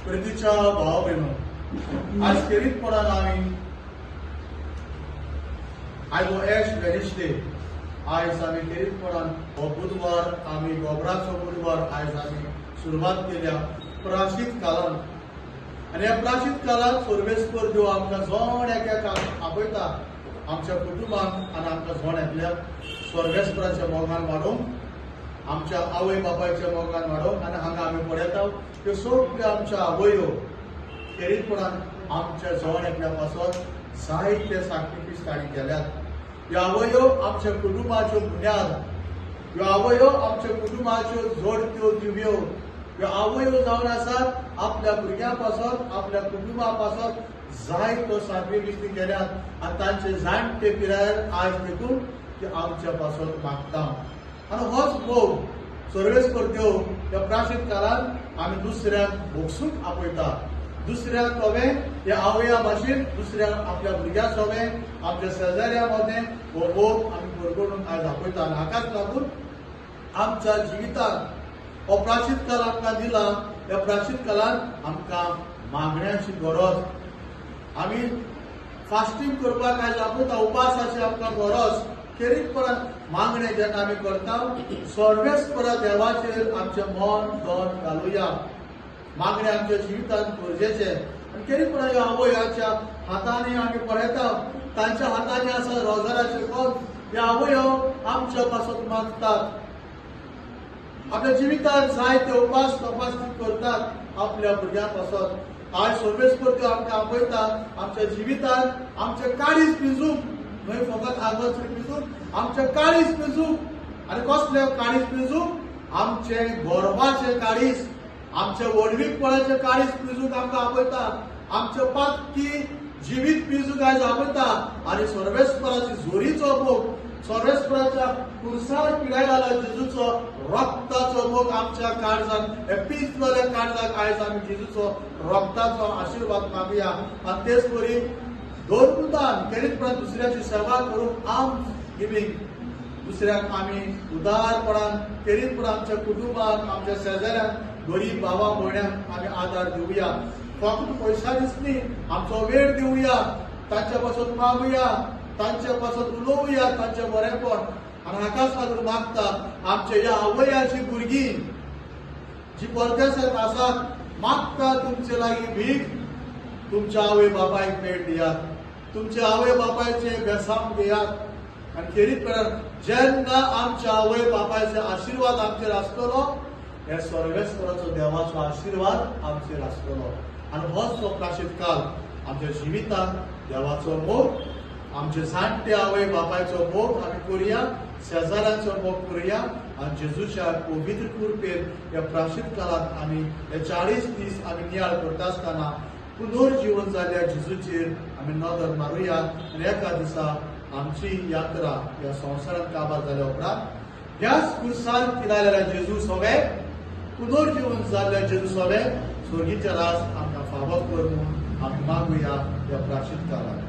प्रितीच्या भाव भयणो, आज खेरीतपणान आमी आयज हो एश वेनिस्डे, आयज आमी खेरीतपणान हो बुधवार आमी गोबराचो बुधवार आयज आमी सुरवात केल्या प्राशीत काळान. आनी ह्या प्राशीत काळात सर्वेस्पर देव आमकां जोण एकाक आपयता आमच्या कुटुंबाक आनी आमकां जोण एकल्या स्वर्गेस्पराच्या मोगान वाडोवंक, आमच्या आवय बापायच्या मोगान वाडोवंक. आनी हांगा आमी पळयता त्यो सगळ्यो आमच्या आवयो खेरीतपणान आमच्या जोण एकल्या पासत जायते सॅक्रिफीस ताणी केल्यात. ह्यो आवयो आमच्या कुटुंबाच्यो बुन्याद, ह्यो आवयो आमच्या कुटुंबाच्यो जोडप्यो दिव्यो, ह्यो आवयो जावन आसात आपल्या भुरग्यां पासत आपल्या कुटुंबा पासत जायतो सॅक्रिफीस केल्यात. आनी तांचे जाणटे पिरायेर आज देखून ते आमच्या पासत मागता. आनी होच मोग सर्वेस्पर देव ह्या प्राशीत काळान आमी दुसऱ्यांक भोगसूंक आपयता. दुसऱ्याक सोबें ह्या आवया भाशेन दुसऱ्याक आपल्या भुरग्यां सोबें आमच्या शेजाऱ्या मदें हो मोग आमी परगडून आयज आपयता. आनी हाकाच लागून आमच्या जिवितांत हो प्राशीत काळ आमकां दिला. ह्या प्राशीत काळान आमकां मागण्यांची गरज. आमी फास्टींग करपाक आयज आपयता, उपासाची आमकां गरज. खेरीतपणान मागणे जेन्ना आमी करता सर्वेस्परा देवाचेर आमचें मन धन घालुया. मागणे आमच्या जिवितांत गरजेचे. आनी खेरीतपणान ह्या आवयाच्या हातांनी आमी पळयता, तांच्या हातांनी आसा रोजाराचे कोण. ह्या आवयो आमच्या पासत मागतात, आपल्या जिवितांत जायते उपास तपासणी करतात आपल्या भुरग्यां पासत. आज सर्वेस्पर देव आमकां आपयता आमच्या जिवितांत आमचे काळीज पिंजूंक, न्हय फकत आगोच पिंजूंक, आमचे काळीज पिंजूंक. आनी कसले काळीज पिंजूंक? आमचे गोरवाचे काळीज, आमचे वडवीकपणाचे काळीज पिंजूंक आमकां आपयता. आमचे पातकी जिवीत पिंजूंक आयज आपयता. आनी सर्वेस्पराची जोरीचो मोग, सर्वेस्पराच्या कुर्सार पिडायला जेजूचो रक्ताचो मोग आमच्या काळजान, हे पिंजलेल्या काळजाक आयज आमी जेजूचो रक्ताचो आशिर्वाद मागुया. आनी तेच परी दोन पुतान खेरीतपणान दुसऱ्याची सेवा करूंक आर्म्स गिविंग, दुसऱ्याक आमी उदारपणान खेरीतपणान आमच्या कुटुंबाक आमच्या शेजाऱ्यांक गरीब भावा भयण्यांक आमी आदार दिवया. फकत पयशा दिसनी आमचो वेळ दिवया, तांच्या पासत मागुया, तांच्या पासत उलोवया तांचें बरेपण. आनी हाकाच लागून मागता आमच्या ह्या आवयाची भुरगीं जी परदेसांत आसात, मागता तुमचे लागीं भीक, तुमच्या आवय बापायक भेट दियात, तुमच्या आवय बापायचे बेसाम घेयात. आनी खेरीतपणान जेन्ना आमच्या आवय बापायचे आशिर्वाद आमचेर आसतलो, हे सर्वेस्पराचो देवाचो आशिर्वाद आमचेर आसतलो. आनी होच तो प्राशीत काळ आमच्या जिवितांत देवाचो मोग, आमचे जाणटे आवय बापायचो मोग आमी करुया, शेजाऱ्यांचो मोग करुया. आनी जेजूच्या पवित्र कृपेन ह्या प्राशीत काळांत आमी हे 40 दीस आमी नियाळ करता आसतना पुनर्जीवन जाल्ल्या जेजूचेर आमी नदर मारुया. आनी एका दिसा आमची यात्रा ह्या संवसारांत काबार जाल्या उपरांत ह्याच कुर्सार पिलायलेल्या जेजू सोबें, पुनर्जीवन जाल्ल्या जेजू सोबें स्वर्गीचे राज आमकां फावो कर म्हूण आमी मागुया ह्या प्राशीत काळांत.